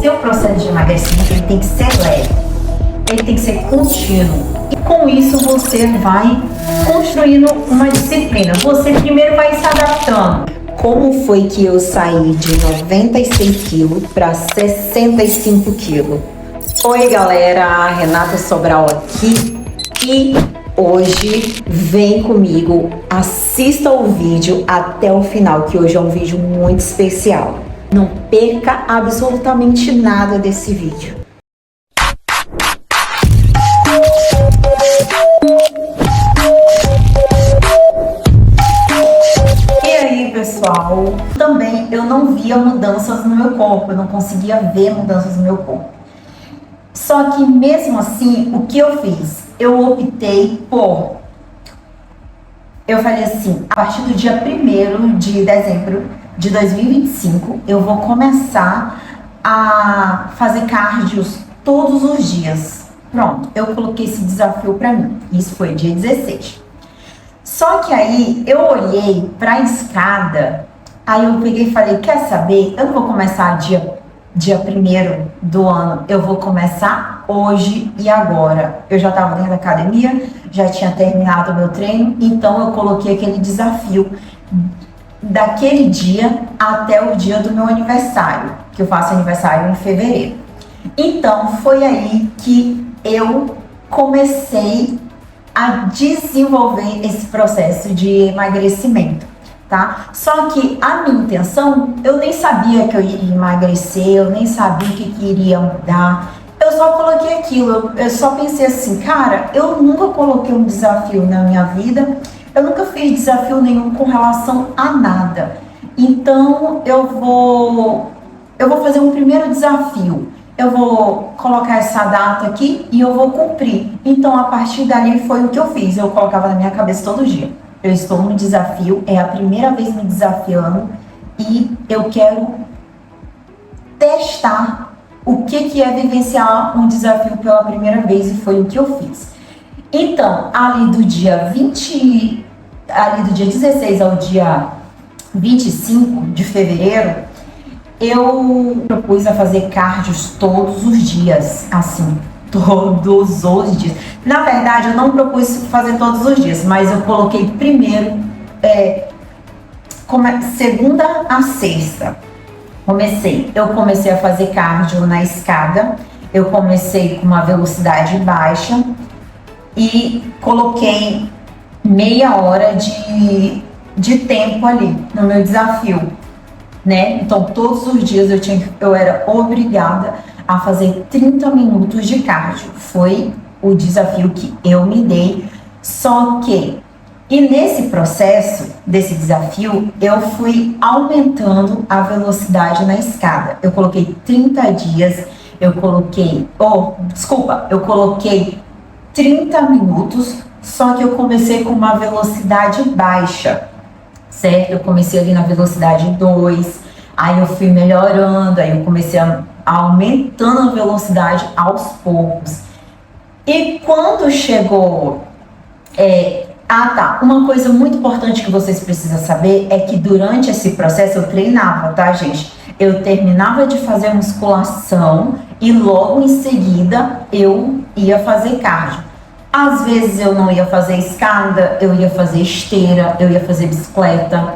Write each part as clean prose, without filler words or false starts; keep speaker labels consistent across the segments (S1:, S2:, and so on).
S1: seu processo de emagrecimento ele tem que ser leve, ele tem que ser contínuo. E com isso você vai construindo uma disciplina. Você primeiro vai se adaptando. Como foi que eu saí de 96 quilos para 65 quilos? Oi galera, Renata Sobral aqui e hoje vem comigo, assista o vídeo até o final, que hoje é um vídeo muito especial. Não perca absolutamente nada desse vídeo. E aí pessoal, também eu não via mudanças no meu corpo, eu não conseguia ver mudanças no meu corpo. Só que mesmo assim, o que eu fiz? Eu optei por... Eu falei assim, a partir do dia 1º de dezembro de 2025, eu vou começar a fazer cardios todos os dias. Pronto, eu coloquei esse desafio pra mim. Isso foi dia 16. Só que aí, eu olhei pra escada, aí eu peguei e falei, quer saber? Eu não vou começar dia 1º do ano, eu vou começar hoje e agora. Eu já estava dentro da academia, já tinha terminado o meu treino, então eu coloquei aquele desafio daquele dia até o dia do meu aniversário, que eu faço aniversário em fevereiro. Então foi aí que eu comecei a desenvolver esse processo de emagrecimento. Tá? Só que a minha intenção, eu nem sabia que eu iria emagrecer, eu nem sabia o que iria mudar. Eu só coloquei aquilo, eu só pensei assim, cara, eu nunca coloquei um desafio na minha vida, eu nunca fiz desafio nenhum com relação a nada. Então eu vou fazer um primeiro desafio. Eu vou colocar essa data aqui e eu vou cumprir. Então a partir dali foi o que eu fiz, eu colocava na minha cabeça todo dia. Eu estou no desafio, é a primeira vez me desafiando e eu quero testar o que é vivenciar um desafio pela primeira vez e foi o que eu fiz. Então, ali do dia 16 ao dia 25 de fevereiro, eu propus a fazer cardios todos os dias, assim, todos os dias. Na verdade, eu não propus fazer todos os dias, mas eu coloquei primeiro, segunda a sexta. Eu comecei a fazer cardio na escada, eu comecei com uma velocidade baixa e coloquei meia hora de tempo ali no meu desafio, né? Então, todos os dias eu era obrigada a fazer 30 minutos de cardio. Foi o desafio que eu me dei. Só que, e nesse processo desse desafio, eu fui aumentando a velocidade na escada. Eu coloquei 30 dias, eu coloquei 30 minutos, só que eu comecei com uma velocidade baixa, certo? Eu comecei ali na velocidade 2, aí eu fui melhorando, aí eu comecei aumentando a velocidade aos poucos. E quando chegou... uma coisa muito importante que vocês precisam saber é que durante esse processo eu treinava, tá, gente? Eu terminava de fazer musculação e logo em seguida eu ia fazer cardio. Às vezes eu não ia fazer escada, eu ia fazer esteira, eu ia fazer bicicleta.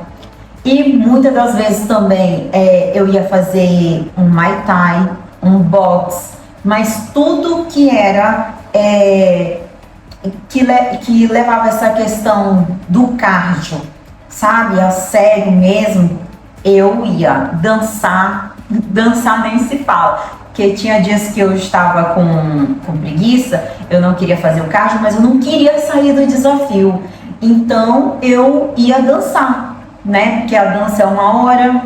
S1: E muitas das vezes também eu ia fazer um Muay Thai, um boxe, mas tudo que era que levava essa questão do cardio, sabe, a sério mesmo, eu ia dançar nem se fala, porque tinha dias que eu estava com preguiça, eu não queria fazer o cardio, mas eu não queria sair do desafio, então eu ia dançar, né, porque a dança é 1 hora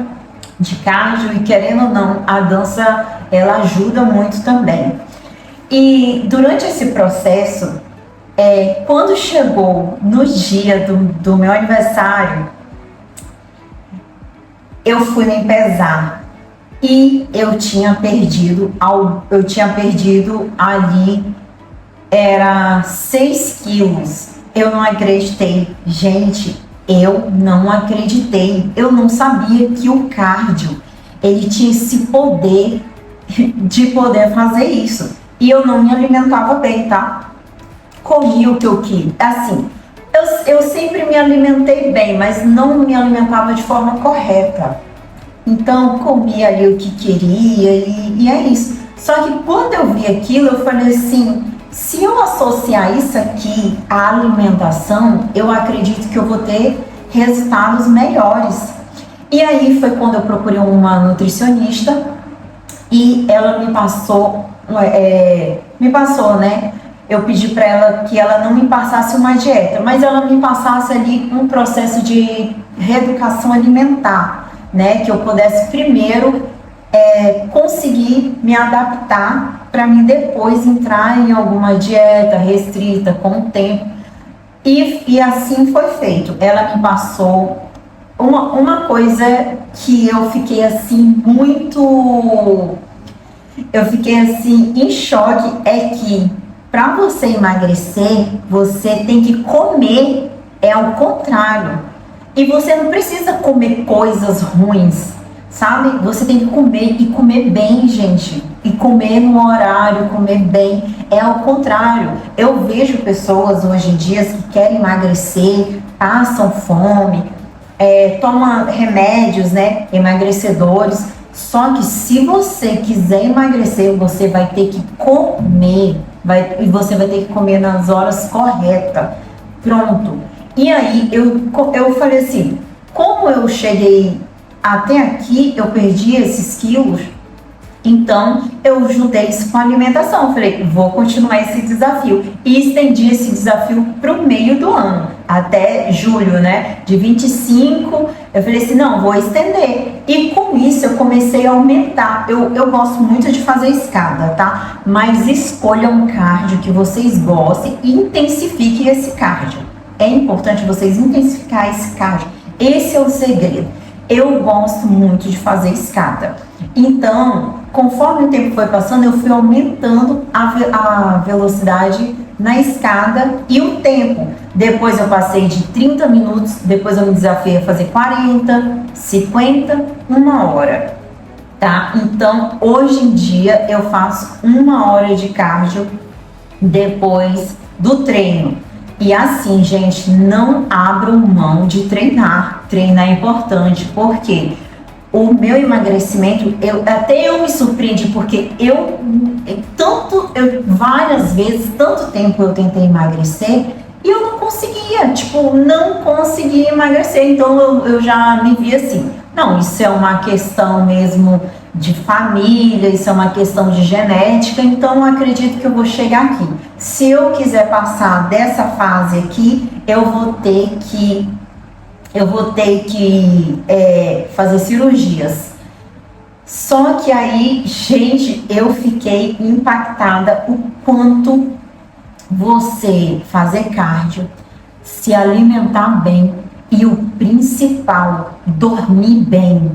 S1: de cardio e querendo ou não, a dança ela ajuda muito também. E durante esse processo, quando chegou no dia do meu aniversário, eu fui me pesar e eu tinha perdido ali, era 6 quilos. Eu não acreditei, gente, eu não acreditei. Eu não sabia que o cardio, ele tinha esse poder de poder fazer isso. E eu não me alimentava bem, tá? Comia o que eu quis. Assim, eu sempre me alimentei bem, mas não me alimentava de forma correta. Então, comia ali o que queria e é isso. Só que quando eu vi aquilo, eu falei assim, se eu associar isso aqui à alimentação, eu acredito que eu vou ter resultados melhores. E aí foi quando eu procurei uma nutricionista e ela me passou, né? Eu pedi para ela que ela não me passasse uma dieta, mas ela me passasse ali um processo de reeducação alimentar, né? Que eu pudesse primeiro conseguir me adaptar para mim depois entrar em alguma dieta restrita com o tempo. E assim foi feito. Ela me passou uma coisa que eu fiquei assim eu fiquei assim em choque, é que para você emagrecer, você tem que comer ao contrário. E você não precisa comer coisas ruins, sabe? Você tem que comer e comer bem, gente. E comer no horário, comer bem. É ao contrário. Eu vejo pessoas hoje em dia que querem emagrecer, passam fome, tomam remédios, né, emagrecedores. Só que se você quiser emagrecer, você vai ter que comer. E você vai ter que comer nas horas corretas. Pronto. E aí eu falei assim, como eu cheguei até aqui, eu perdi esses quilos, então eu juntei isso com a alimentação. Eu falei, vou continuar esse desafio. E estendi esse desafio para o meio do ano, até julho, né? De 25, eu falei assim, não, vou estender. E com isso eu comecei a aumentar. Eu gosto muito de fazer escada, tá? Mas escolha um cardio que vocês gostem e intensifiquem esse cardio. É importante vocês intensificar esse cardio. Esse é o segredo. Eu gosto muito de fazer escada. Então, conforme o tempo foi passando, eu fui aumentando a velocidade na escada e o tempo. Depois eu passei de 30 minutos, depois eu me desafiei a fazer 40, 50, 1 hora. Tá? Então, hoje em dia, eu faço 1 hora de cardio depois do treino. E assim, gente, não abram mão de treinar. Treinar é importante, porque o meu emagrecimento, até eu me surpreendi, porque várias vezes, tanto tempo eu tentei emagrecer e eu não conseguia, não conseguia emagrecer. Então eu já me vi assim, não, isso é uma questão mesmo de família, isso é uma questão de genética, então eu acredito que eu vou chegar aqui. Se eu quiser passar dessa fase aqui, eu vou ter que fazer cirurgias. Só que aí, gente, eu fiquei impactada o quanto você fazer cardio, se alimentar bem e o principal, dormir bem.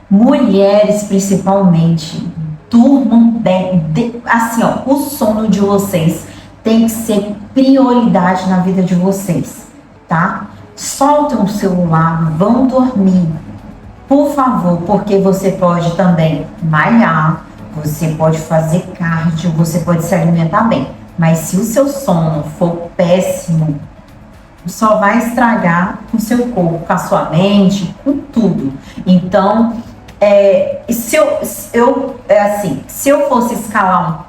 S1: Mulheres principalmente, durmam bem. Assim, ó, o sono de vocês tem que ser prioridade na vida de vocês, tá? Soltem o celular, vão dormir, por favor, porque você pode também malhar, você pode fazer cardio, você pode se alimentar bem, mas se o seu sono for péssimo, só vai estragar com o seu corpo, com a sua mente, com tudo. Então, se eu fosse escalar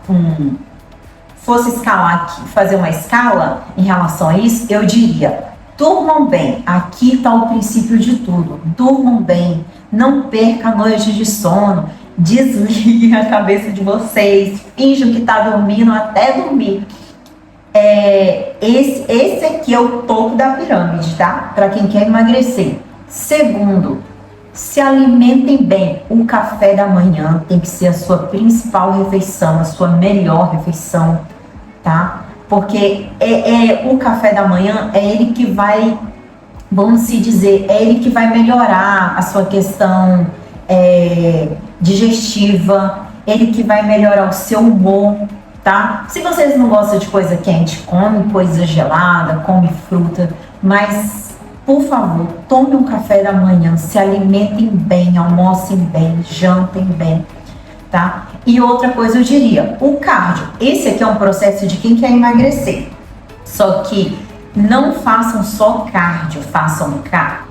S1: aqui, fazer uma escala em relação a isso, eu diria: durmam bem, aqui está o princípio de tudo. Durmam bem, não perca a noite de sono, desliguem a cabeça de vocês, finjam que está dormindo até dormir. Esse aqui é o topo da pirâmide, tá? Para quem quer emagrecer. Segundo, se alimentem bem. O café da manhã tem que ser a sua principal refeição, a sua melhor refeição, tá? Porque o café da manhã é ele que vai, vamos se dizer, é ele que vai melhorar a sua questão digestiva, ele que vai melhorar o seu humor, tá? Se vocês não gostam de coisa quente, come coisa gelada, come fruta, mas por favor, tome um café da manhã, se alimentem bem, almocem bem, jantem bem, tá? E outra coisa eu diria, o cardio. Esse aqui é um processo de quem quer emagrecer. Só que não façam só cardio, façam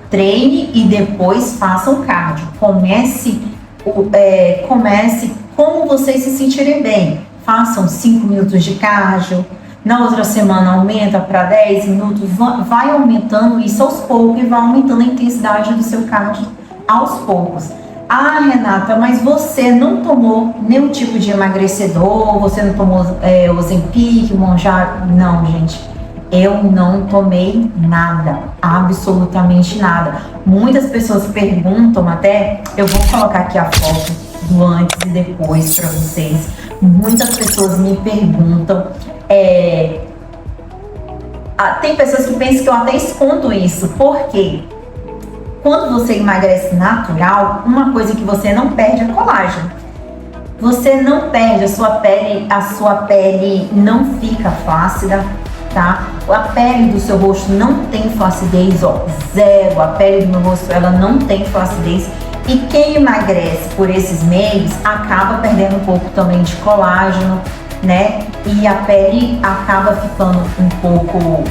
S1: treine e depois façam cardio. Comece como vocês se sentirem bem. Façam 5 minutos de cardio, na outra semana aumenta para 10 minutos, vai aumentando isso aos poucos e vai aumentando a intensidade do seu cardio aos poucos. Ah, Renata, mas você não tomou nenhum tipo de emagrecedor, você não tomou Ozempic, Mounjaro? Não, gente. Eu não tomei nada, absolutamente nada. Muitas pessoas perguntam até, eu vou colocar aqui a foto do antes e depois para vocês. Muitas pessoas me perguntam, tem pessoas que pensam que eu até escondo isso, porque quando você emagrece natural, uma coisa que você não perde é colágeno. Você não perde, a sua pele não fica flácida, tá? A pele do seu rosto não tem flacidez, ó, zero. A pele do meu rosto, ela não tem flacidez. E quem emagrece por esses meios acaba perdendo um pouco também de colágeno, né? E a pele acaba ficando um pouco,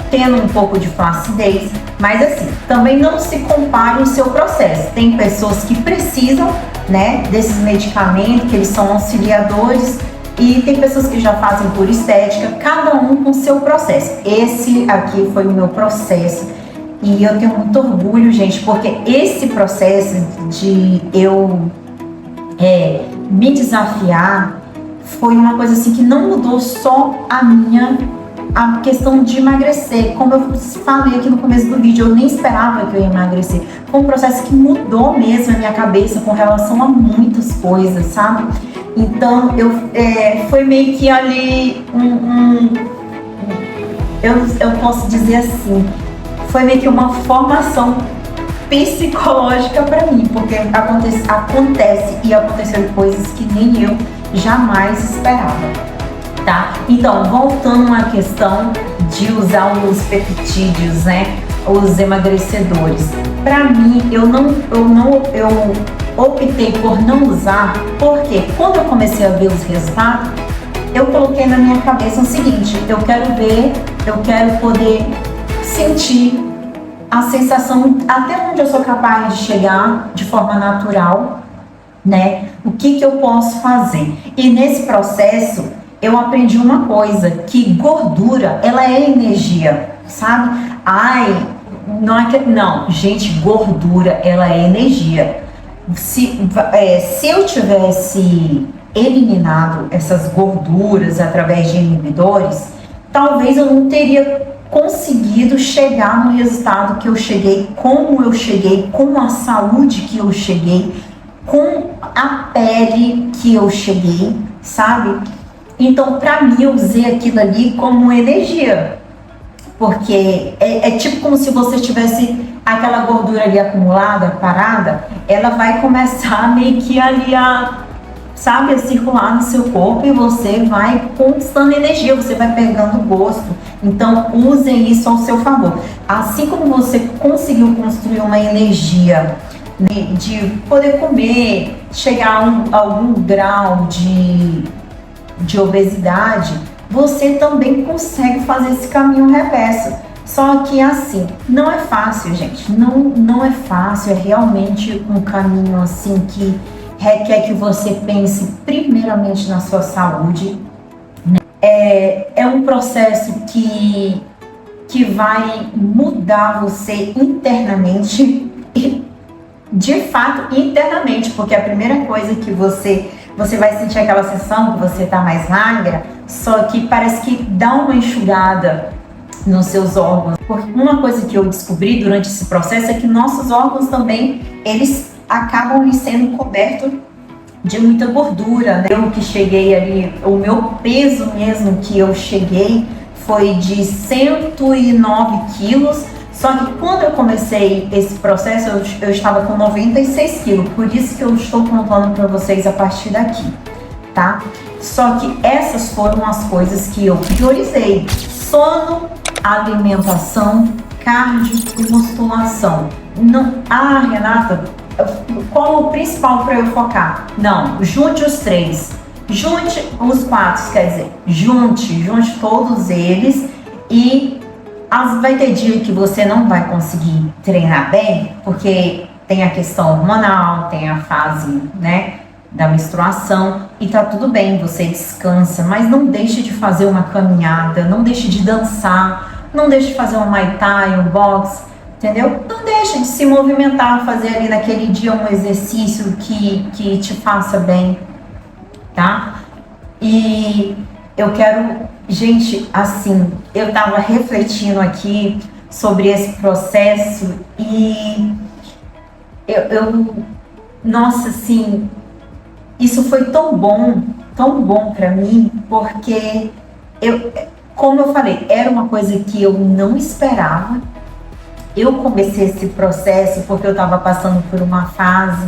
S1: tendo um pouco de flacidez. Mas assim, também não se compare o seu processo. Tem pessoas que precisam, né, desses medicamentos, que eles são auxiliadores, e tem pessoas que já fazem por estética, cada um com o seu processo. Esse aqui foi o meu processo e eu tenho muito orgulho, gente, porque esse processo de eu me desafiar foi uma coisa assim que não mudou só a questão de emagrecer. Como eu falei aqui no começo do vídeo, eu nem esperava que eu ia emagrecer. Foi um processo que mudou mesmo a minha cabeça com relação a muitas coisas, sabe? Então, foi meio que ali eu posso dizer assim, foi meio que uma formação psicológica para mim, porque acontece e aconteceram coisas que nem eu jamais esperava, tá? Então, voltando à questão de usar os peptídeos, né? Os emagrecedores. Para mim, eu optei por não usar, porque quando eu comecei a ver os resultados, eu coloquei na minha cabeça o seguinte: eu quero poder sentir a sensação até onde eu sou capaz de chegar de forma natural, né? O que eu posso fazer? E nesse processo eu aprendi uma coisa, que gordura, ela é energia, sabe? Não, gente, gordura, ela é energia. Se eu tivesse eliminado essas gorduras através de inibidores, talvez eu não teria conseguido chegar no resultado que eu cheguei, como eu cheguei, com a saúde que eu cheguei, com a pele que eu cheguei, sabe? Então, para mim, eu usei aquilo ali como energia, porque é tipo como se você tivesse aquela gordura ali acumulada, parada, ela vai começar meio que ali a circular no seu corpo e você vai conquistando energia, você vai pegando gosto. Então, usem isso ao seu favor. Assim como você conseguiu construir uma energia, né, de poder comer, chegar a algum grau de obesidade, você também consegue fazer esse caminho reverso. Só que assim, não é fácil, gente. Não é fácil, é realmente um caminho assim que requer que você pense primeiramente na sua saúde. É um processo que vai mudar você internamente, e de fato internamente, porque a primeira coisa que você vai sentir aquela sensação que você está mais magra, só que parece que dá uma enxugada nos seus órgãos. Porque uma coisa que eu descobri durante esse processo é que nossos órgãos também, eles acabam sendo cobertos de muita gordura, né? Eu que cheguei ali, o meu peso mesmo que eu cheguei foi de 109 quilos, só que quando eu comecei esse processo eu estava com 96 quilos, por isso que eu estou contando para vocês a partir daqui, tá? Só que essas foram as coisas que eu priorizei: sono, alimentação, cardio e musculação. Não, Renata, Como o principal para eu focar? Não, junte os três. Junte os quatro, quer dizer, junte todos eles e vai ter dia que você não vai conseguir treinar bem, porque tem a questão hormonal, tem a fase, né, da menstruação e tá tudo bem, você descansa, mas não deixe de fazer uma caminhada, não deixe de dançar, não deixe de fazer um Muay Thai, um boxe, entendeu? Não deixe de se movimentar, fazer ali naquele dia um exercício que te faça bem, tá? E eu quero, gente, assim, eu tava refletindo aqui sobre esse processo e nossa, assim, isso foi tão bom para mim, porque como eu falei, era uma coisa que eu não esperava. Eu comecei esse processo porque eu estava passando por uma fase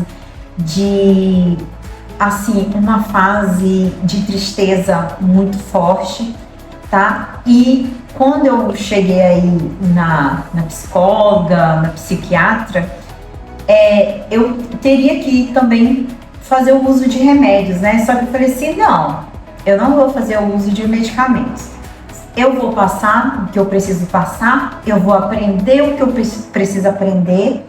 S1: uma fase de tristeza muito forte, tá? E quando eu cheguei aí na psicóloga, na psiquiatra, eu teria que também fazer o uso de remédios, né? Só que eu falei assim, não, eu não vou fazer o uso de medicamentos. Eu vou passar o que eu preciso passar, eu vou aprender o que eu preciso aprender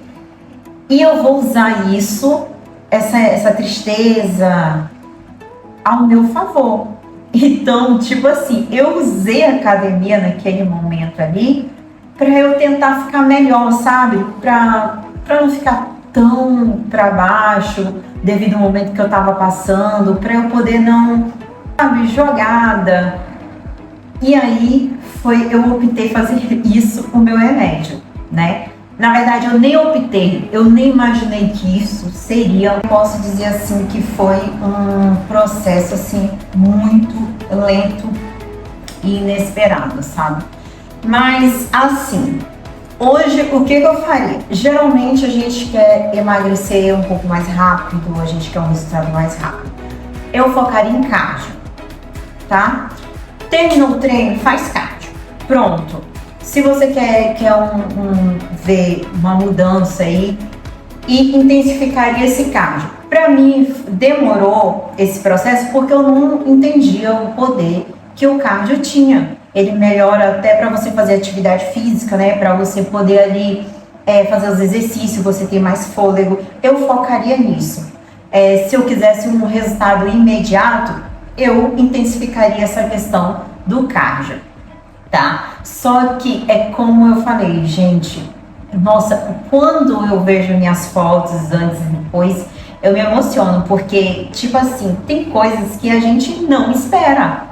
S1: e eu vou usar isso, essa tristeza, ao meu favor. Então, tipo assim, eu usei a academia naquele momento ali para eu tentar ficar melhor, sabe? Para não ficar tão para baixo devido ao momento que eu tava passando, para eu poder não, sabe, jogada. E aí eu optei fazer isso o meu remédio, né? Na verdade, eu nem optei, eu nem imaginei que isso seria, eu posso dizer assim, que foi um processo assim muito lento e inesperado, sabe? Mas assim, hoje o que eu faria? Geralmente a gente quer emagrecer um pouco mais rápido, a gente quer um resultado mais rápido. Eu focaria em cardio, tá? Terminou o treino, faz cardio. Pronto. Se você quer ver uma mudança aí, e intensificaria esse cardio. Para mim, demorou esse processo porque eu não entendia o poder que o cardio tinha. Ele melhora até para você fazer atividade física, né? Para você poder ali fazer os exercícios, você ter mais fôlego. Eu focaria nisso. Se eu quisesse um resultado imediato, eu intensificaria essa questão do cardio, tá? Só que como eu falei, gente, nossa, quando eu vejo minhas fotos antes e depois, eu me emociono, porque, tipo assim, tem coisas que a gente não espera.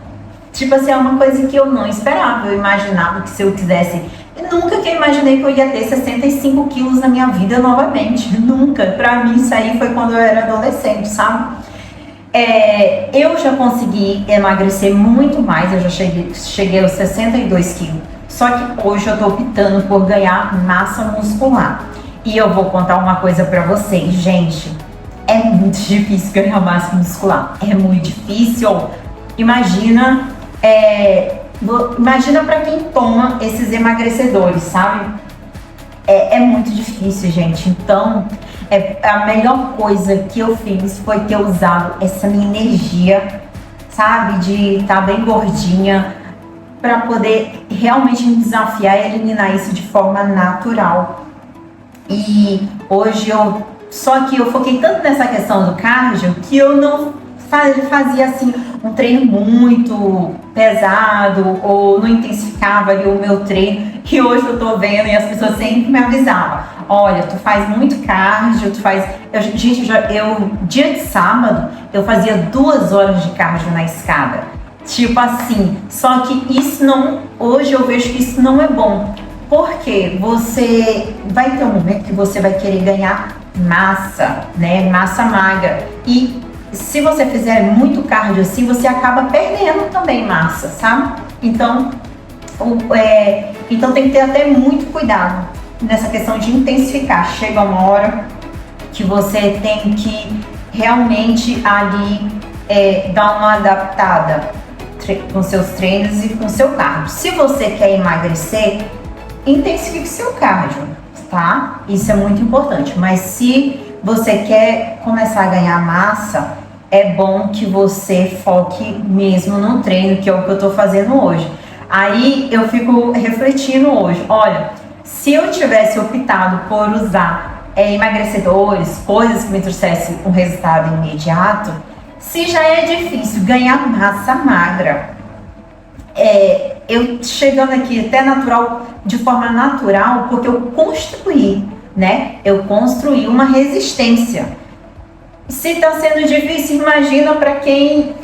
S1: Tipo assim, é uma coisa que eu não esperava. Eu imaginava que se eu quisesse... Nunca que eu imaginei que eu ia ter 65 quilos na minha vida novamente. Nunca. Pra mim, isso aí foi quando eu era adolescente, sabe? Eu já consegui emagrecer muito mais. Eu já cheguei aos 62 quilos. Só que hoje eu tô optando por ganhar massa muscular. E eu vou contar uma coisa pra vocês, gente. É muito difícil ganhar massa muscular. É muito difícil. Imagina para quem toma esses emagrecedores, sabe? É muito difícil, gente. Então, a melhor coisa que eu fiz foi ter usado essa minha energia, sabe? De estar bem gordinha, para poder realmente me desafiar e eliminar isso de forma natural. E hoje só que eu foquei tanto nessa questão do cardio que eu não fazia assim um treino muito pesado ou não intensificava ali o meu treino, que hoje eu tô vendo e as pessoas sempre me avisavam, olha, tu faz muito cardio, dia de sábado eu fazia 2 horas de cardio na escada, tipo assim, só que isso não, hoje eu vejo que isso não é bom, porque você vai ter um momento que você vai querer ganhar massa, né, massa magra, e se você fizer muito cardio assim, você acaba perdendo também massa, sabe? Então, então tem que ter até muito cuidado nessa questão de intensificar. Chega uma hora que você tem que realmente ali dar uma adaptada com seus treinos e com seu cardio. Se você quer emagrecer, intensifique seu cardio, tá? Isso é muito importante. Mas se você quer começar a ganhar massa, é bom que você foque mesmo no treino, que é o que eu tô fazendo hoje. Aí eu fico refletindo hoje, olha, se eu tivesse optado por usar emagrecedores, coisas que me trouxessem um resultado imediato, se já é difícil ganhar massa magra, eu chegando aqui até natural, de forma natural, porque eu construí, né? Eu construí uma resistência. Se está sendo difícil, imagina para quem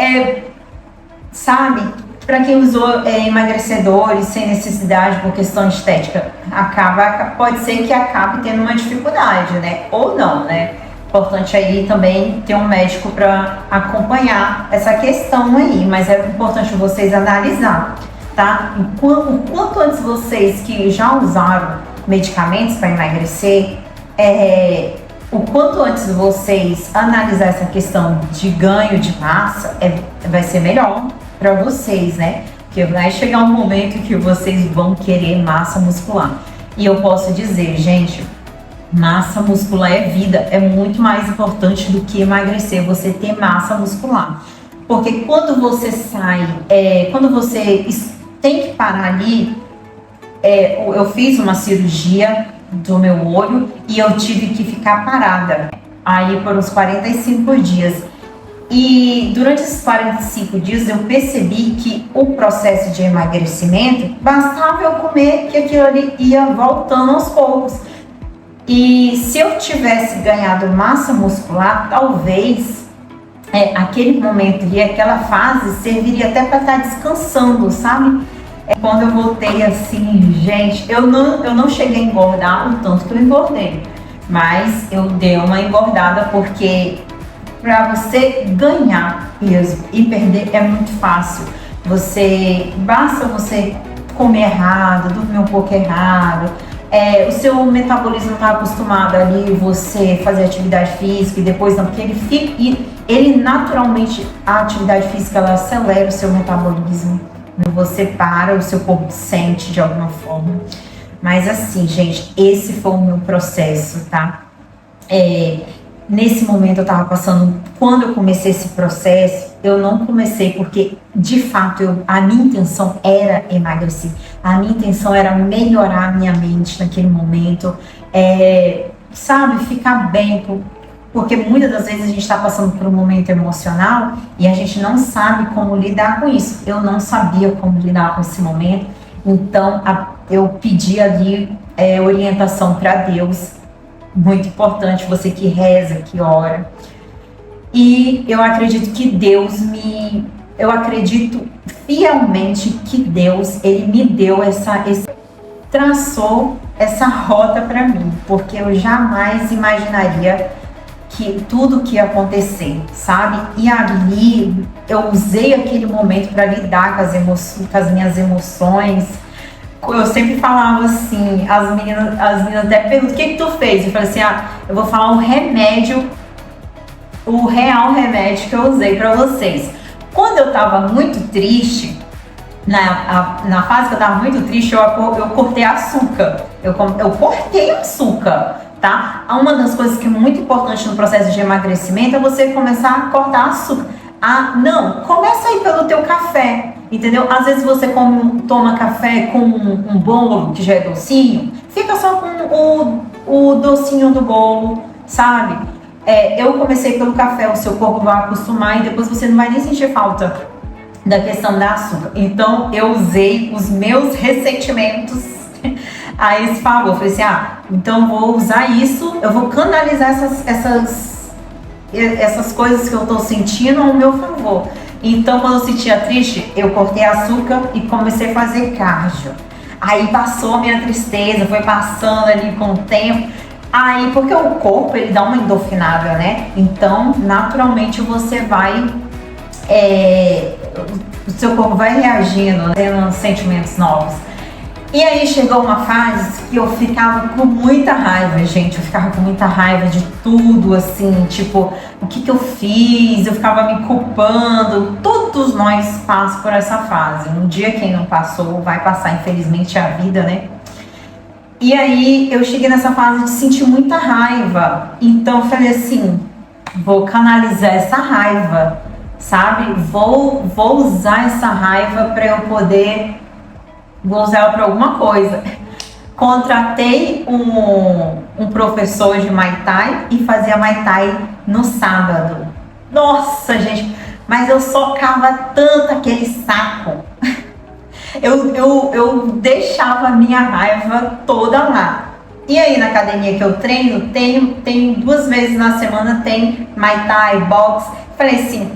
S1: sabe, para quem usou emagrecedores sem necessidade por questão estética, pode ser que acabe tendo uma dificuldade, né? Ou não, né? Importante aí também ter um médico para acompanhar essa questão aí, mas é importante vocês analisar, tá? O quanto antes vocês que já usaram medicamentos para emagrecer, o quanto antes vocês analisar essa questão de ganho de massa, vai ser melhor para vocês, né? Porque vai chegar um momento que vocês vão querer massa muscular. E eu posso dizer, gente, massa muscular é vida, é muito mais importante do que emagrecer, você ter massa muscular. Porque quando você sai, quando você tem que parar ali, eu fiz uma cirurgia do meu olho e eu tive que ficar parada aí por uns 45 dias. E durante esses 45 dias eu percebi que o processo de emagrecimento, bastava eu comer que aquilo ali ia voltando aos poucos. E se eu tivesse ganhado massa muscular, talvez aquele momento e aquela fase serviria até para estar descansando, sabe? Quando eu voltei assim, gente, eu não cheguei a engordar o tanto que eu engordei, mas eu dei uma engordada porque para você ganhar peso e perder é muito fácil. Basta você comer errado, dormir um pouco errado, o seu metabolismo não está acostumado ali, você fazer atividade física e depois não, porque ele naturalmente, a atividade física, ela acelera o seu metabolismo. Você para, o seu corpo sente de alguma forma. Mas assim, gente, esse foi o meu processo, tá? Nesse momento eu tava passando, quando eu comecei esse processo, eu não comecei porque, de fato, a minha intenção era emagrecer. A minha intenção era melhorar a minha mente naquele momento, sabe, ficar bem, porque muitas das vezes a gente está passando por um momento emocional e a gente não sabe como lidar com isso. Eu não sabia como lidar com esse momento, então eu pedi ali orientação para Deus. Muito importante, você que reza, que ora. E eu acredito que eu acredito fielmente que Deus, Ele me deu traçou essa rota para mim, porque eu jamais imaginaria que tudo que ia acontecer, sabe? E ali eu usei aquele momento para lidar com as minhas emoções. Eu sempre falava assim, as meninas até perguntam, o que tu fez? Eu falei assim, eu vou falar o real remédio que eu usei para vocês. Quando eu tava muito triste, na fase que eu tava muito triste, eu cortei açúcar. Eu cortei açúcar, tá? Uma das coisas que é muito importante no processo de emagrecimento é você começar a cortar açúcar. Não, começa aí pelo teu café, entendeu? Às vezes você toma café com um bolo que já é docinho, fica só com o docinho do bolo, sabe? Eu comecei pelo café, o seu corpo vai acostumar e depois você não vai nem sentir falta da questão da açúcar. Então eu usei os meus ressentimentos a esse favor. Eu falei assim, então vou usar isso, eu vou canalizar essas coisas que eu tô sentindo ao meu favor. Então, quando eu sentia triste, eu cortei açúcar e comecei a fazer cardio. Aí passou a minha tristeza, foi passando ali com o tempo. Aí, porque o corpo, ele dá uma endorfinada, né? Então, naturalmente, você vai... o seu corpo vai reagindo, tendo sentimentos novos. E aí chegou uma fase que eu ficava com muita raiva, gente. Eu ficava com muita raiva de tudo, assim, tipo, o que eu fiz? Eu ficava me culpando. Todos nós passamos por essa fase. Um dia quem não passou vai passar, infelizmente, a vida, né? E aí eu cheguei nessa fase de sentir muita raiva. Então eu falei assim, vou canalizar essa raiva, sabe? Vou usar essa raiva para eu poder, vou usar ela para alguma coisa. Contratei um professor de Muay Thai e fazia Muay Thai no sábado. Nossa, gente, mas eu socava tanto aquele saco. Eu deixava a minha raiva toda lá. E aí na academia que eu treino, tem 2 vezes na semana, tem Muay Thai, boxe. Falei assim,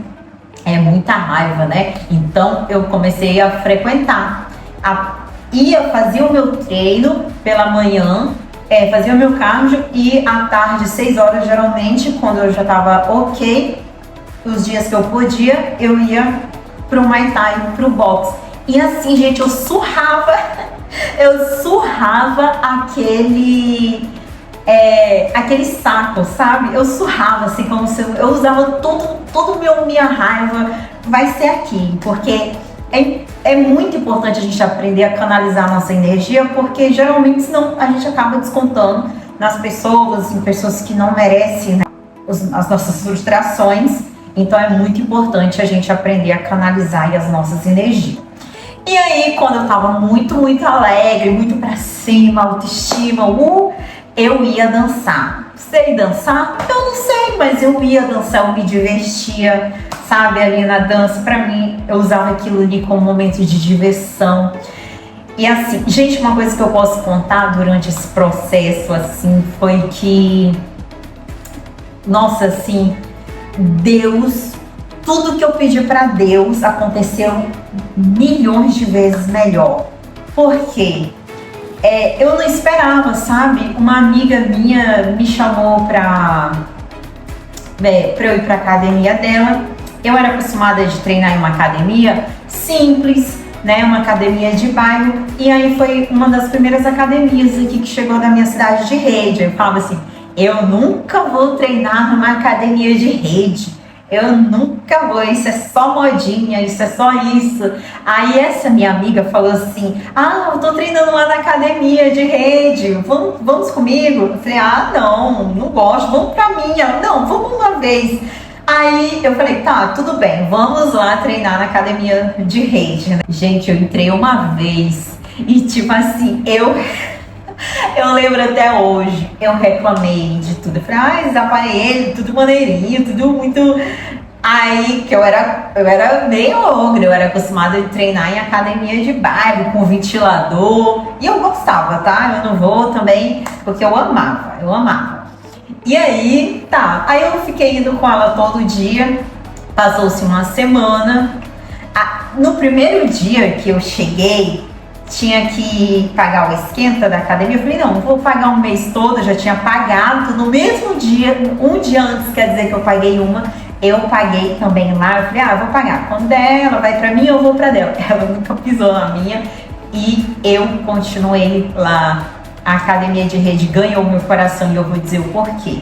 S1: é muita raiva, né? Então eu comecei a frequentar. Fazia o meu treino pela manhã, fazia o meu cardio e à tarde, 6 horas geralmente, quando eu já tava ok, os dias que eu podia, eu ia pro Muay Thai, pro boxe. E assim, gente, eu surrava aquele saco, sabe? Eu surrava assim, como se eu usava todo minha raiva, vai ser aqui, porque é muito importante a gente aprender a canalizar a nossa energia, porque geralmente senão a gente acaba descontando nas pessoas, em pessoas que não merecem, né, as nossas frustrações. Então é muito importante a gente aprender a canalizar as nossas energias. E aí, quando eu tava muito alegre, muito pra cima, autoestima, eu ia dançar. Sei dançar? Eu não sei, mas eu ia dançar, eu me divertia, sabe, ali na dança. Pra mim, eu usava aquilo ali como momento de diversão. E assim, gente, uma coisa que eu posso contar durante esse processo, assim, foi que, nossa, assim, Deus, tudo que eu pedi pra Deus aconteceu milhões de vezes melhor. Por quê? Eu não esperava, sabe? Uma amiga minha me chamou pra eu ir pra academia dela. Eu era acostumada de treinar em uma academia simples, né? Uma academia de bairro. E aí foi uma das primeiras academias aqui que chegou da minha cidade de rede. Eu falava assim, eu nunca vou treinar numa academia de rede. Eu nunca vou, isso é só modinha, isso é só isso. Aí essa minha amiga falou assim, eu tô treinando lá na academia de rede, vamos comigo? Eu falei, não gosto, vamos pra mim. Ela, não, vamos uma vez. Aí eu falei, tá, tudo bem, vamos lá treinar na academia de rede, né? Gente, eu entrei uma vez e tipo assim, eu lembro até hoje, eu reclamei de tudo. Eu falei, esse aparelho, tudo maneirinho, tudo muito... Aí, que eu era meio ogra, eu era acostumada a treinar em academia de bairro, com ventilador. E eu gostava, tá? Eu não vou também, porque eu amava. E aí, tá. Aí eu fiquei indo com ela todo dia, passou-se uma semana. No primeiro dia que eu cheguei, tinha que pagar o esquenta da academia. Eu falei, não vou pagar um mês todo, eu já tinha pagado no mesmo dia, um dia antes, quer dizer que eu paguei uma, eu paguei também lá. Eu falei, eu vou pagar, quando der, ela vai pra mim, eu vou pra dela. Ela nunca pisou na minha e eu continuei lá. A academia de rede ganhou meu coração e eu vou dizer o porquê.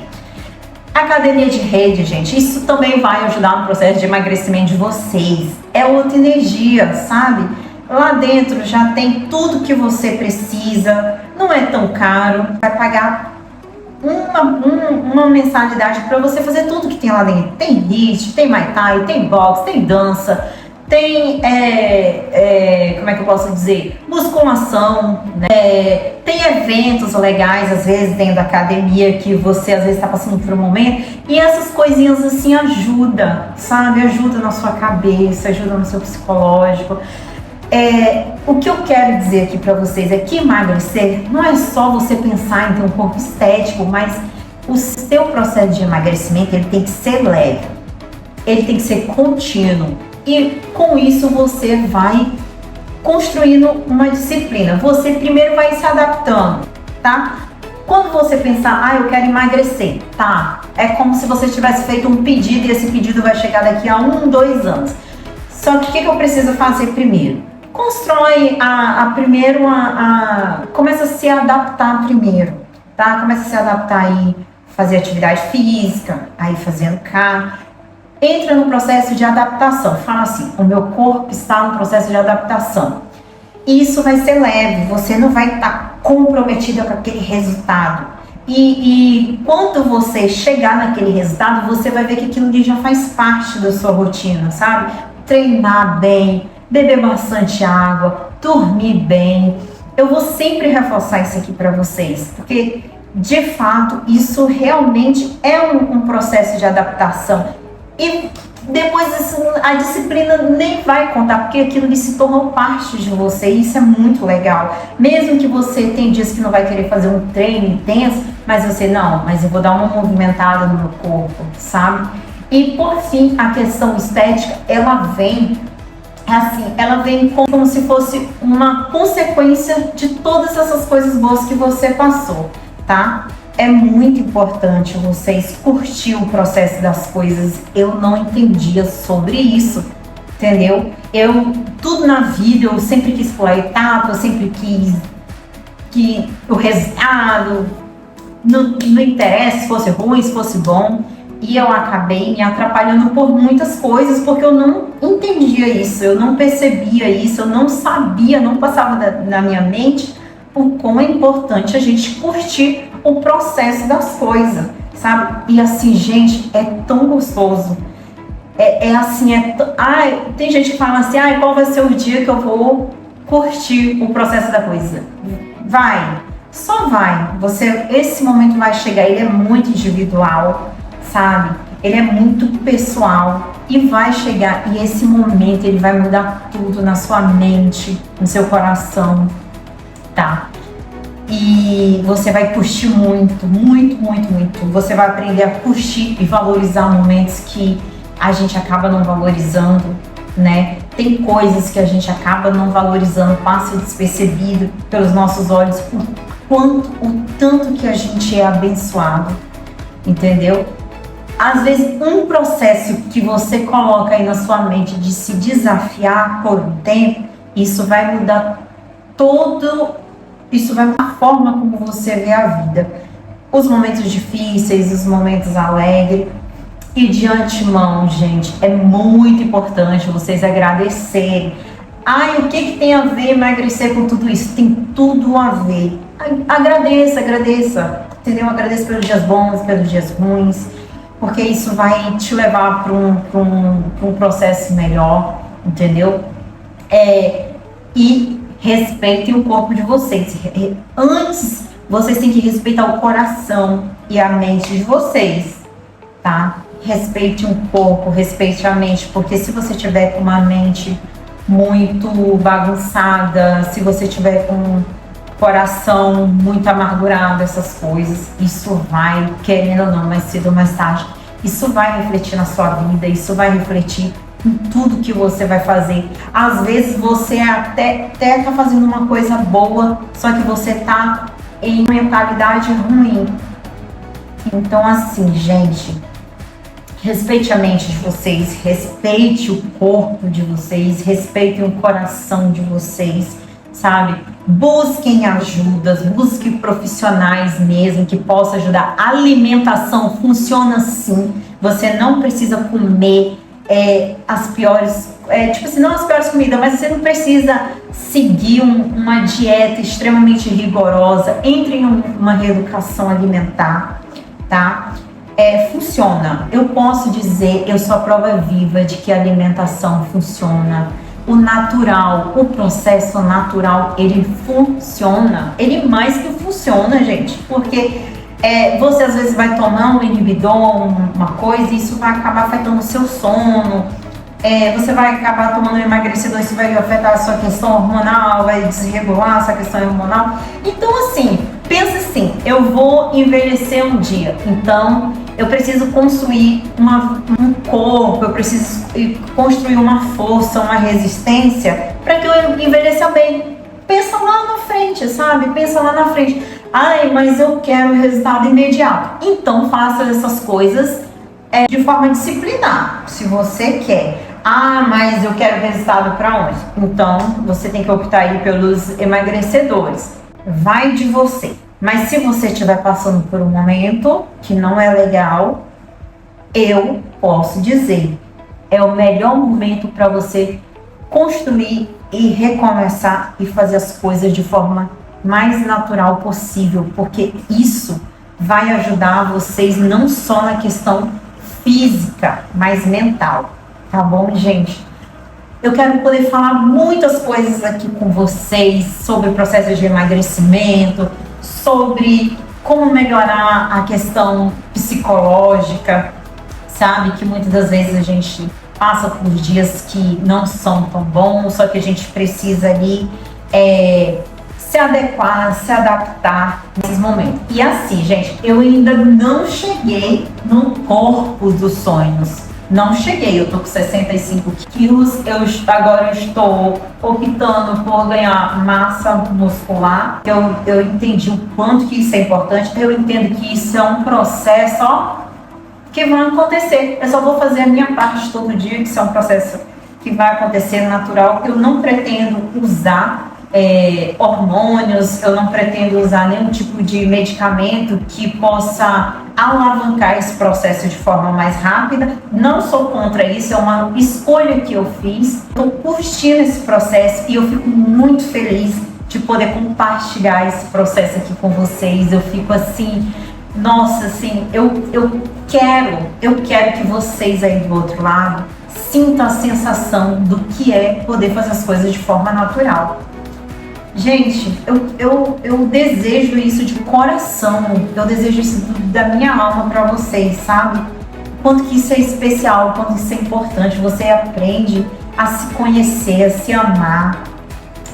S1: A academia de rede, gente, isso também vai ajudar no processo de emagrecimento de vocês. É outra energia, sabe? Lá dentro já tem tudo que você precisa, não é tão caro, vai pagar uma mensalidade para você fazer tudo que tem lá dentro. Tem HIIT, tem Muay Thai, tem boxe, tem dança, tem, como é que eu posso dizer, musculação, né? Tem eventos legais, às vezes, dentro da academia, que você, às vezes, está passando por um momento, e essas coisinhas, assim, ajuda, sabe? Ajuda na sua cabeça, ajuda no seu psicológico. O que eu quero dizer aqui para vocês é que emagrecer não é só você pensar em ter um corpo estético, mas o seu processo de emagrecimento, ele tem que ser leve, ele tem que ser contínuo. E com isso você vai construindo uma disciplina. Você primeiro vai se adaptando, tá? Quando você pensar, eu quero emagrecer, tá? É como se você tivesse feito um pedido e esse pedido vai chegar daqui a 1, 2 anos. Só que o que eu preciso fazer primeiro? Constrói começa a se adaptar primeiro, tá? Começa a se adaptar aí, fazer atividade física, aí fazendo cardio. Entra no processo de adaptação. Fala assim, o meu corpo está no processo de adaptação. Isso vai ser leve, você não vai estar comprometida com aquele resultado. E quando você chegar naquele resultado, você vai ver que aquilo ali já faz parte da sua rotina, sabe? Treinar bem, beber bastante água, dormir bem. Eu vou sempre reforçar isso aqui para vocês, porque de fato isso realmente é um processo de adaptação. E depois a disciplina nem vai contar, porque aquilo ali se tornou parte de você, e isso é muito legal. Mesmo que você tem dias que não vai querer fazer um treino intenso, mas você, não, mas eu vou dar uma movimentada no meu corpo, sabe? E por fim, a questão estética, ela vem como se fosse uma consequência de todas essas coisas boas que você passou, tá? É muito importante vocês curtir o processo das coisas. Eu não entendia sobre isso, entendeu? Tudo na vida, eu sempre quis pular etapa, eu sempre quis que o resultado não interessa se fosse ruim, se fosse bom. E eu acabei me atrapalhando por muitas coisas, porque eu não entendia isso, eu não percebia isso, eu não sabia, não passava na minha mente o quão é importante a gente curtir o processo das coisas, sabe? E assim, gente, é tão gostoso. Tem gente que fala assim, qual vai ser o dia que eu vou curtir o processo da coisa? Vai, só vai. Esse momento vai chegar, ele é muito individual, sabe? Ele é muito pessoal e vai chegar, e esse momento ele vai mudar tudo na sua mente, no seu coração, tá? E você vai curtir muito, muito, muito, muito. Você vai aprender a curtir e valorizar momentos que a gente acaba não valorizando, né? Tem coisas que a gente acaba não valorizando, passa despercebido pelos nossos olhos, o tanto que a gente é abençoado, entendeu? Às vezes, um processo que você coloca aí na sua mente de se desafiar por um tempo, isso vai mudar a forma como você vê a vida. Os momentos difíceis, os momentos alegres. E de antemão, gente, é muito importante vocês agradecerem. O que tem a ver emagrecer com tudo isso? Tem tudo a ver. Agradeça, entendeu? Agradeça pelos dias bons, pelos dias ruins, porque isso vai te levar para um processo melhor, entendeu? E respeitem o corpo de vocês. Antes, vocês têm que respeitar o coração e a mente de vocês, tá? Respeite o corpo, respeite a mente, porque se você tiver com uma mente muito bagunçada, se você tiver com um coração muito amargurado, essas coisas, isso vai, querendo ou não, mais cedo ou mais tarde, isso vai refletir na sua vida, isso vai refletir em tudo que você vai fazer. Às vezes você até tá fazendo uma coisa boa, só que você tá em mentalidade ruim. Então assim, gente, respeite a mente de vocês, respeite o corpo de vocês, respeitem o coração de vocês, sabe? Busquem ajudas, busquem profissionais mesmo que possam ajudar. A alimentação funciona sim. Você não precisa comer as piores, não as piores comidas, mas você não precisa seguir uma dieta extremamente rigorosa. Entre em uma reeducação alimentar, tá? Funciona. Eu posso dizer, eu sou a prova viva de que a alimentação funciona. O natural, o processo natural, ele funciona. Ele mais que funciona, gente, porque você às vezes vai tomar um inibidor, uma coisa, e isso vai acabar afetando o seu sono. Você vai acabar tomando um emagrecedor, isso vai afetar a sua questão hormonal, vai desregular a sua questão hormonal. Então assim, pensa assim, eu vou envelhecer um dia, então eu preciso construir um corpo, eu preciso construir uma força, uma resistência para que eu envelheça bem. Pensa lá na frente, sabe? Pensa lá na frente. Mas eu quero resultado imediato. Então faça essas coisas de forma disciplinar, se você quer. Mas eu quero resultado para onde? Então você tem que optar aí pelos emagrecedores. Vai de você. Mas se você estiver passando por um momento que não é legal, eu posso dizer, é o melhor momento para você construir e recomeçar e fazer as coisas de forma mais natural possível, porque isso vai ajudar vocês não só na questão física, mas mental, tá bom, gente? Eu quero poder falar muitas coisas aqui com vocês sobre o processo de emagrecimento, sobre como melhorar a questão psicológica, sabe? Que muitas das vezes a gente passa por dias que não são tão bons, só que a gente precisa ali se adequar, se adaptar nesses momentos. E assim, gente, eu ainda não cheguei no corpo dos sonhos. Não cheguei, eu tô com 65 quilos, agora eu estou optando por ganhar massa muscular. Eu entendi o quanto que isso é importante, eu entendo que isso é um processo, que vai acontecer. Eu só vou fazer a minha parte todo dia, que isso é um processo que vai acontecer natural. Eu não pretendo usar hormônios, eu não pretendo usar nenhum tipo de medicamento que possa alavancar esse processo de forma mais rápida. Não sou contra isso, é uma escolha que eu fiz. Estou curtindo esse processo e eu fico muito feliz de poder compartilhar esse processo aqui com vocês. Eu fico assim, nossa, assim, eu quero que vocês aí do outro lado sintam a sensação do que é poder fazer as coisas de forma natural. Gente, eu desejo isso de coração, eu desejo isso da minha alma para vocês, sabe? Quanto que isso é especial, quanto isso é importante, você aprende a se conhecer, a se amar.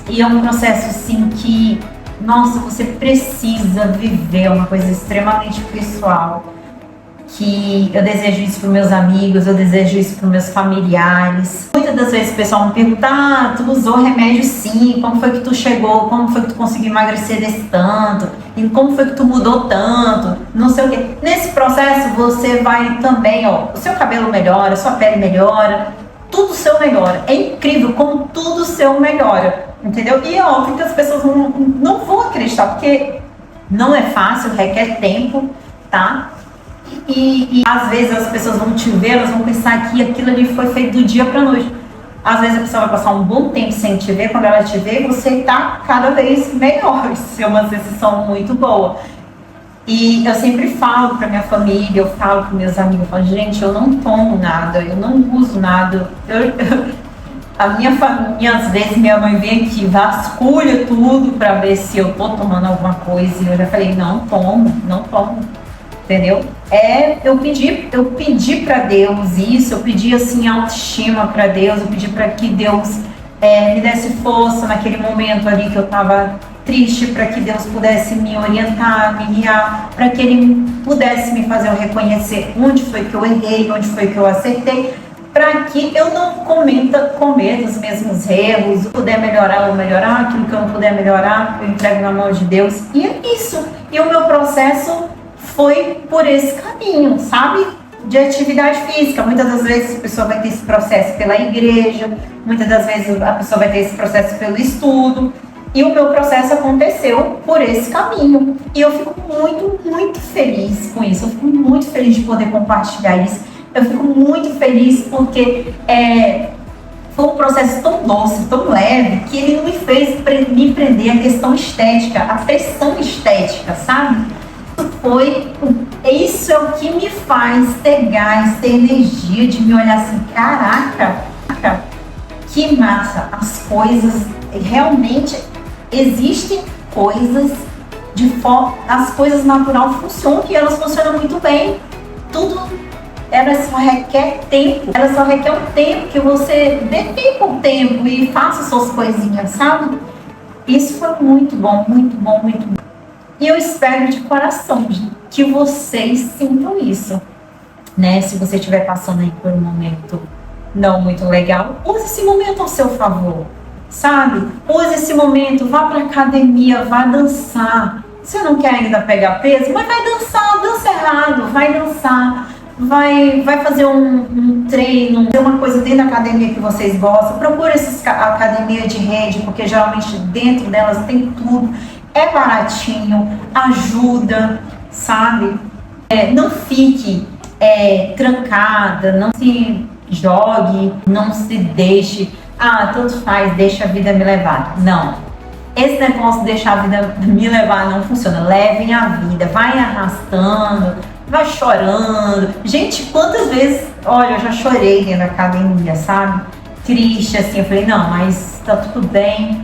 S1: E é um processo assim que, nossa, você precisa viver, uma coisa extremamente pessoal. Que eu desejo isso para os meus amigos, eu desejo isso para os meus familiares. Muitas das vezes o pessoal me pergunta, tu usou remédio sim, como foi que tu chegou, como foi que tu conseguiu emagrecer desse tanto, e como foi que tu mudou tanto, não sei o quê. Nesse processo você vai também, o seu cabelo melhora, a sua pele melhora, tudo seu melhora. É incrível como tudo seu melhora, entendeu? E é óbvio que as pessoas não vão acreditar, porque não é fácil, requer tempo, tá? E às vezes as pessoas vão te ver, elas vão pensar que aquilo ali foi feito do dia para noite. Às vezes a pessoa vai passar um bom tempo sem te ver, quando ela te vê, você está cada vez melhor. Isso é uma sensação muito boa. E eu sempre falo para minha família, eu falo para meus amigos, eu falo, gente, eu não tomo nada, eu não uso nada. A minha família, às vezes minha mãe vem aqui, vasculha tudo para ver se eu tô tomando alguma coisa. E eu já falei, não tomo. Entendeu? Eu pedi para Deus isso, eu pedi assim autoestima para Deus, eu pedi para que Deus me desse força naquele momento ali que eu estava triste, para que Deus pudesse me orientar, me guiar, para que Ele pudesse me fazer eu reconhecer onde foi que eu errei, onde foi que eu acertei, para que eu não cometa os mesmos erros, puder melhorar, aquilo que eu não puder melhorar, eu entrego na mão de Deus. E é isso. E o meu processo foi por esse caminho, sabe? De atividade física. Muitas das vezes a pessoa vai ter esse processo pela igreja, muitas das vezes a pessoa vai ter esse processo pelo estudo. E o meu processo aconteceu por esse caminho. E eu fico muito, muito feliz com isso. Eu fico muito feliz de poder compartilhar isso. Eu fico muito feliz porque foi um processo tão doce, tão leve, que ele não me fez me prender à questão estética, à pressão estética, sabe? Isso é o que me faz ter gás, ter energia de me olhar assim, caraca, que massa, as coisas, realmente existem coisas as coisas natural funcionam e elas funcionam muito bem, tudo, elas só requer tempo, um tempo que você dedica o tempo e faça suas coisinhas, sabe? Isso foi muito bom, muito bom, muito bom. E eu espero de coração que vocês sintam isso, né? Se você estiver passando aí por um momento não muito legal, use esse momento ao seu favor, sabe? Use esse momento, vá pra academia, vá dançar. Você não quer ainda pegar peso, mas vai dançar, dança errado, vai dançar. Vai fazer um treino, uma coisa dentro da academia que vocês gostam. Procure essas academias de rede, porque geralmente dentro delas tem tudo. É baratinho, ajuda, sabe? Não fique trancada, não se jogue, não se deixe, tanto faz, deixa a vida me levar. Não. Esse negócio de deixar a vida me levar não funciona. Levem a vida, vai arrastando, vai chorando. Gente, quantas vezes, olha, eu já chorei dentro da academia, sabe? Triste, assim, eu falei, não, mas tá tudo bem.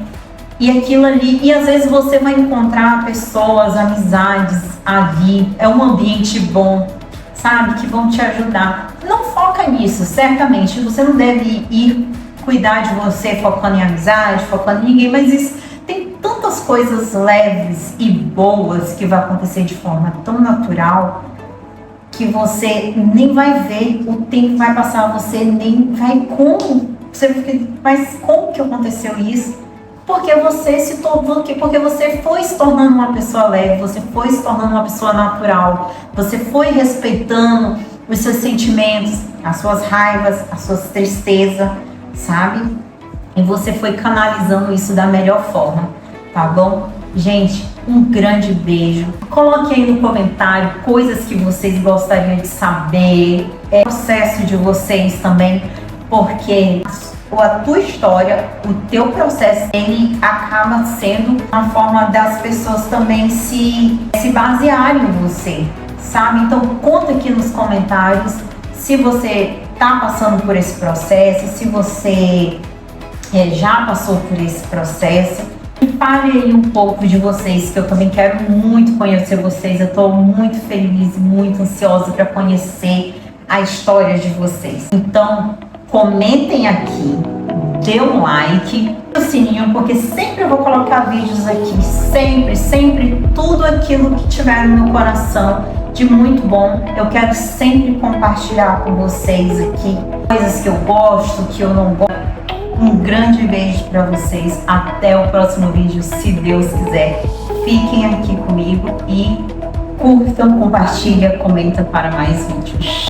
S1: E aquilo ali, e às vezes você vai encontrar pessoas, amizades ali, é um ambiente bom, sabe, que vão te ajudar. Não foca nisso, certamente, você não deve ir cuidar de você focando em amizade, focando em ninguém, mas isso, tem tantas coisas leves e boas que vai acontecer de forma tão natural que você nem vai ver, o tempo vai passar, você nem vai você fica, mas como que aconteceu isso? Porque você se tornou, porque você foi se tornando uma pessoa leve, você foi se tornando uma pessoa natural, você foi respeitando os seus sentimentos, as suas raivas, as suas tristezas, sabe? E você foi canalizando isso da melhor forma, tá bom? Gente, um grande beijo. Coloque aí no comentário coisas que vocês gostariam de saber, o processo de vocês também, porque a tua história, o teu processo, ele acaba sendo uma forma das pessoas também se basearem em você, sabe? Então conta aqui nos comentários se você tá passando por esse processo, se você já passou por esse processo. E fale aí um pouco de vocês, que eu também quero muito conhecer vocês. Eu tô muito feliz, muito ansiosa para conhecer a história de vocês. Então comentem aqui, dê um like, o sininho, porque sempre eu vou colocar vídeos aqui, sempre, tudo aquilo que tiver no meu coração de muito bom, eu quero sempre compartilhar com vocês aqui, coisas que eu gosto, que eu não gosto. Um grande beijo para vocês, até o próximo vídeo, se Deus quiser. Fiquem aqui comigo e curtam, compartilhem, comentem para mais vídeos.